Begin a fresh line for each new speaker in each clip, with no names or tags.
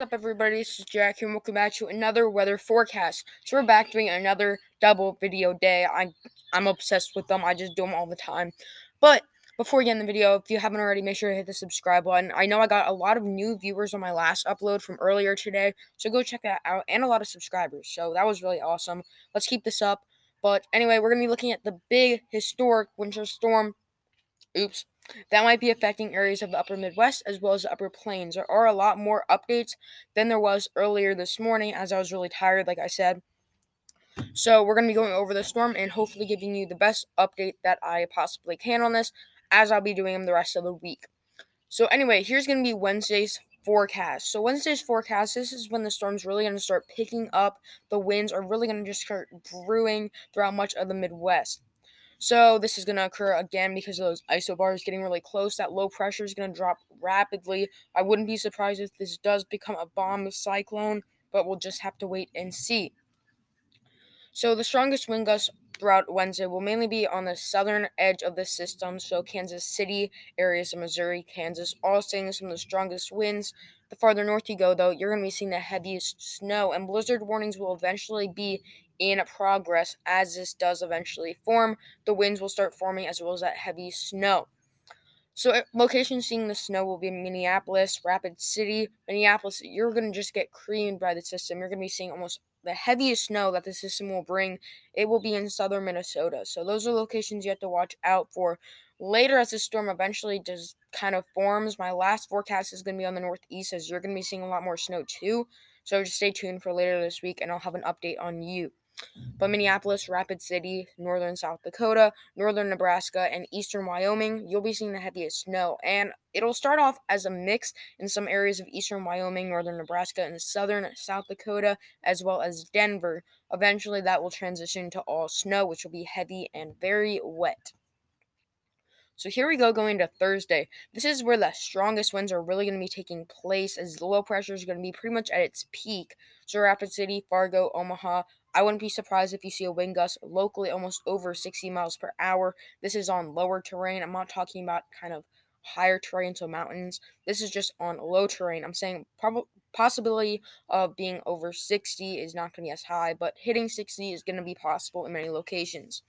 What's up, everybody? This is Jack here, and welcome back to another weather forecast. So we're back doing another double video day. I'm obsessed with them. I just do them all the time. But before we get in the video, if you haven't already, make sure to hit the subscribe button. I know I got a lot of new viewers on my last upload from earlier today, so go check that out, and a lot of subscribers. So that was really awesome. Let's keep this up. But anyway, we're gonna be looking at the big historic winter storm. That might be affecting areas of the upper Midwest as well as the upper plains. There are a lot more updates than there was earlier this morning, as I was really tired, like I said. So we're going to be going over the storm and hopefully giving you the best update that I possibly can on this, as I'll be doing them the rest of the week. So anyway, here's going to be Wednesday's forecast. So Wednesday's forecast, this is when the storm's really going to start picking up. The winds are really going to just start brewing throughout much of the Midwest. So this is going to occur again because of those isobars getting really close. That low pressure is going to drop rapidly. I wouldn't be surprised if this does become a bomb cyclone, but we'll just have to wait and see. So the strongest wind gusts throughout Wednesday will mainly be on the southern edge of the system. So Kansas City, areas of Missouri, Kansas, all seeing some of the strongest winds. The farther north you go, though, you're going to be seeing the heaviest snow, and blizzard warnings will eventually be in progress as this does eventually form. The winds will start forming as well as that heavy snow. So locations seeing the snow will be Minneapolis, Rapid City. Minneapolis, you're going to just get creamed by the system. You're going to be seeing almost the heaviest snow that the system will bring. It will be in southern Minnesota. So those are locations you have to watch out for. Later, as the storm eventually just kind of forms, my last forecast is going to be on the Northeast, as you're going to be seeing a lot more snow too. So just stay tuned for later this week, and I'll have an update on you. But Minneapolis, Rapid City, northern South Dakota, northern Nebraska, and eastern Wyoming, you'll be seeing the heaviest snow. And it'll start off as a mix in some areas of eastern Wyoming, northern Nebraska, and southern South Dakota, as well as Denver. Eventually, that will transition to all snow, which will be heavy and very wet. So here we go, going to Thursday. This is where the strongest winds are really going to be taking place, as the low pressure is going to be pretty much at its peak. So Rapid City, Fargo, Omaha, I wouldn't be surprised if you see a wind gust locally almost over 60 miles per hour. This is on lower terrain. I'm not talking about kind of higher terrain, so mountains. This is just on low terrain. I'm saying possibility of being over 60 is not going to be as high, but hitting 60 is going to be possible in many locations.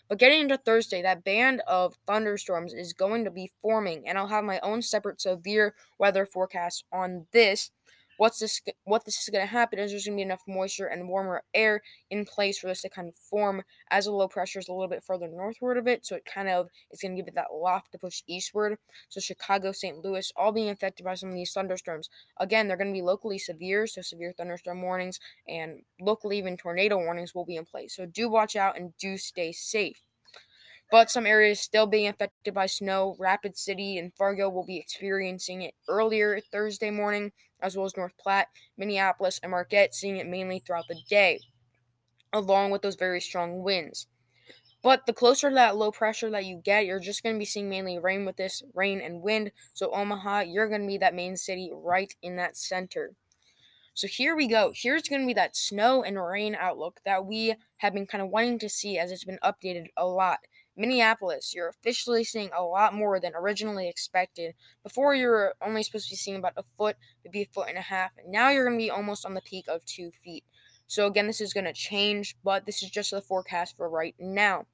But getting into Thursday, that band of thunderstorms is going to be forming, and I'll have my own separate severe weather forecast on this. What this is going to happen is there's going to be enough moisture and warmer air in place for this to kind of form, as the low pressure is a little bit further northward of it, so it's going to give it that loft to push eastward. So Chicago, St. Louis, all being affected by some of these thunderstorms. Again, they're going to be locally severe, so severe thunderstorm warnings and locally even tornado warnings will be in place. So do watch out and do stay safe. But some areas still being affected by snow. Rapid City and Fargo will be experiencing it earlier Thursday morning, as well as North Platte, Minneapolis, and Marquette seeing it mainly throughout the day, along with those very strong winds. But the closer to that low pressure that you get, you're just going to be seeing mainly rain with this, rain and wind. So Omaha, you're going to be that main city right in that center. So here we go. Here's going to be that snow and rain outlook that we have been kind of wanting to see, as it's been updated a lot. Minneapolis, you're officially seeing a lot more than originally expected. Before, you were only supposed to be seeing about a foot, maybe a foot and a half. And now you're going to be almost on the peak of 2 feet. So again, this is going to change, but this is just the forecast for right now.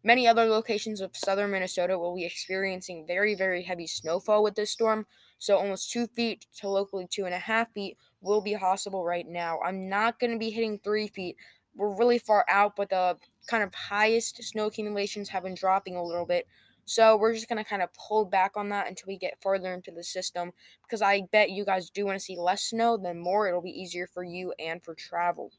Many other locations of southern Minnesota will be experiencing very, very heavy snowfall with this storm. So almost 2 feet to locally 2.5 feet will be possible right now. I'm not going to be hitting 3 feet. We're really far out, but the kind of highest snow accumulations have been dropping a little bit. So we're just going to kind of pull back on that until we get further into the system, because I bet you guys do want to see less snow than more. It'll be easier for you and for travel.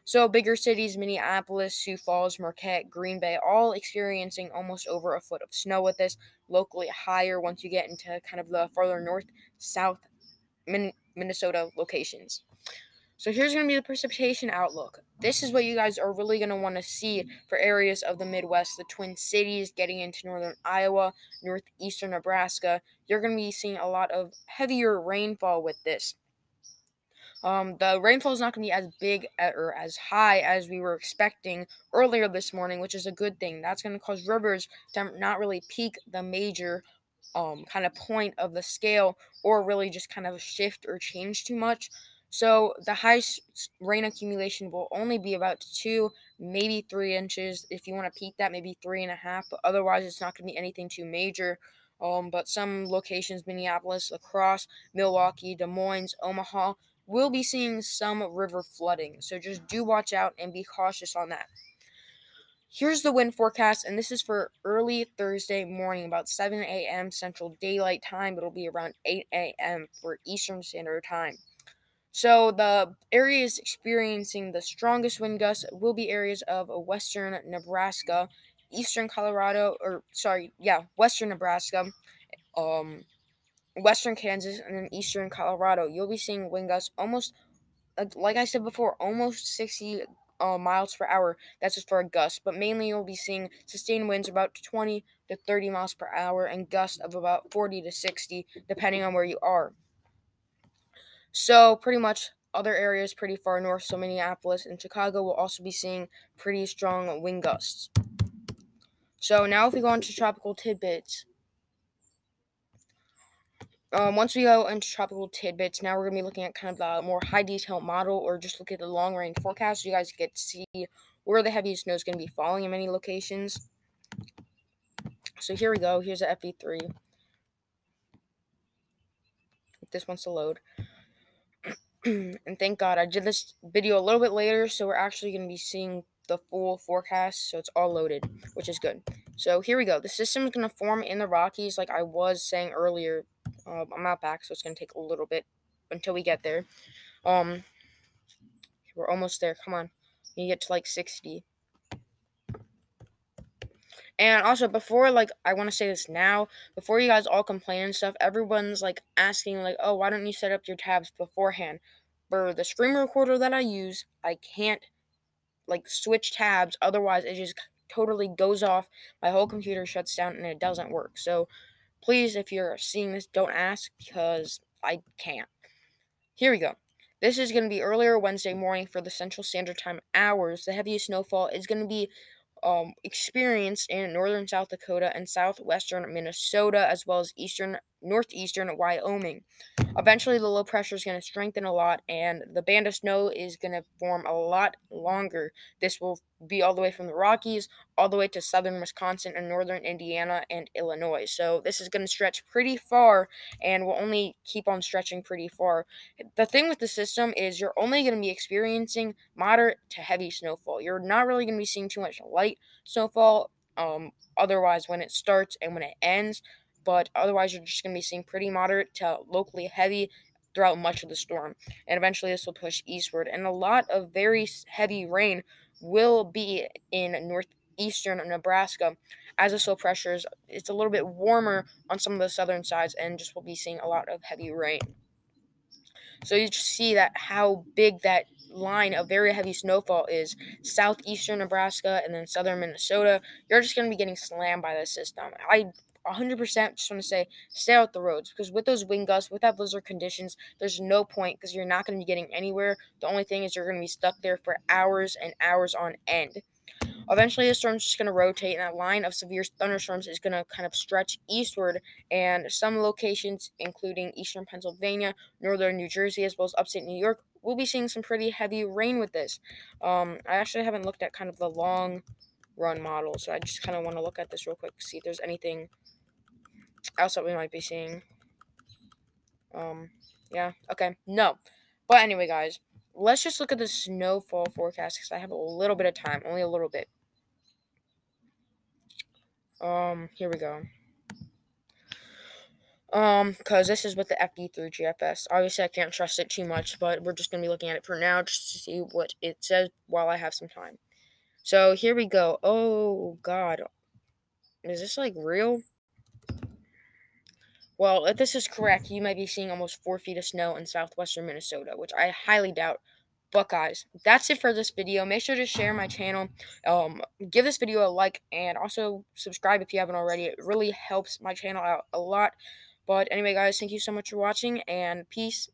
So bigger cities, Minneapolis, Sioux Falls, Marquette, Green Bay, all experiencing almost over a foot of snow with this, locally higher once you get into kind of the farther north, south Minnesota locations. So here's going to be the precipitation outlook. This is what you guys are really going to want to see for areas of the Midwest, the Twin Cities, getting into northern Iowa, northeastern Nebraska. You're going to be seeing a lot of heavier rainfall with this. The rainfall is not going to be as big or as high as we were expecting earlier this morning, which is a good thing. That's going to cause rivers to not really peak the major kind of point of the scale, or really just kind of shift or change too much. So the high rain accumulation will only be about 2, maybe 3 inches. If you want to peak that, maybe 3.5. But otherwise, it's not going to be anything too major. But some locations, Minneapolis, La Crosse, Milwaukee, Des Moines, Omaha, will be seeing some river flooding. So just do watch out and be cautious on that. Here's the wind forecast, and this is for early Thursday morning, about 7 a.m. Central Daylight Time. It'll be around 8 a.m. for Eastern Standard Time. So the areas experiencing the strongest wind gusts will be areas of western Nebraska, eastern Colorado, western Nebraska, western Kansas, and then eastern Colorado. You'll be seeing wind gusts almost, like I said before, almost 60 miles per hour. That's just for a gust, but mainly you'll be seeing sustained winds about 20 to 30 miles per hour and gusts of about 40 to 60, depending on where you are. So pretty much other areas pretty far north, so Minneapolis and Chicago, will also be seeing pretty strong wind gusts. So now if we go into tropical tidbits, once we go into tropical tidbits, now we're going to be looking at kind of the more high detail model, or just look at the long range forecast so you guys get to see where the heaviest snow is going to be falling in many locations. So here we go. Here's the FV3. If this wants to load. And thank God I did this video a little bit later, so we're actually going to be seeing the full forecast, so it's all loaded, which is good. So here we go. The system is going to form in the Rockies, like I was saying earlier. I'm not back, so it's going to take a little bit until we get there. We're almost there. Come on. You get to like 60. And also, before, I want to say this now, before you guys all complain and stuff, everyone's, asking, oh, why don't you set up your tabs beforehand? For the screen recorder that I use, I can't, switch tabs, otherwise it just totally goes off, my whole computer shuts down, and it doesn't work. So, please, if you're seeing this, don't ask, because I can't. Here we go. This is going to be earlier Wednesday morning for the Central Standard Time hours. The heaviest snowfall is going to be experienced in northern South Dakota and southwestern Minnesota, as well as northeastern Wyoming. Eventually, the low pressure is going to strengthen a lot, and the band of snow is going to form a lot longer. This will be all the way from the Rockies, all the way to southern Wisconsin and northern Indiana and Illinois. So this is going to stretch pretty far, and will only keep on stretching pretty far. The thing with the system is you're only going to be experiencing moderate to heavy snowfall. You're not really going to be seeing too much light snowfall, otherwise when it starts and when it ends. But otherwise, you're just going to be seeing pretty moderate to locally heavy throughout much of the storm. And eventually, this will push eastward. And a lot of very heavy rain will be in northeastern Nebraska. As the slow pressures, it's a little bit warmer on some of the southern sides, and just will be seeing a lot of heavy rain. So you just see that how big that line of very heavy snowfall is. Southeastern Nebraska and then southern Minnesota, you're just going to be getting slammed by this system. I 100% just want to say, stay out the roads, because with those wind gusts, with that blizzard conditions, there's no point, because you're not going to be getting anywhere. The only thing is you're going to be stuck there for hours and hours on end. Eventually, the storm's just going to rotate, and that line of severe thunderstorms is going to kind of stretch eastward, and some locations, including eastern Pennsylvania, northern New Jersey, as well as upstate New York, will be seeing some pretty heavy rain with this. I actually haven't looked at kind of the long run model, so I just kind of want to look at this real quick, see if there's anything else that we might be seeing. Yeah, okay, no. But anyway, guys, let's just look at the snowfall forecast, because I have a little bit of time, only a little bit. Here we go. Because this is with the FD3 GFS. Obviously, I can't trust it too much, but we're just going to be looking at it for now, just to see what it says while I have some time. So, here we go. Oh, God. Is this, real? Well, if this is correct, you might be seeing almost 4 feet of snow in southwestern Minnesota, which I highly doubt. But guys, that's it for this video. Make sure to share my channel, give this video a like, and also subscribe if you haven't already. It really helps my channel out a lot. But anyway, guys, thank you so much for watching, and peace.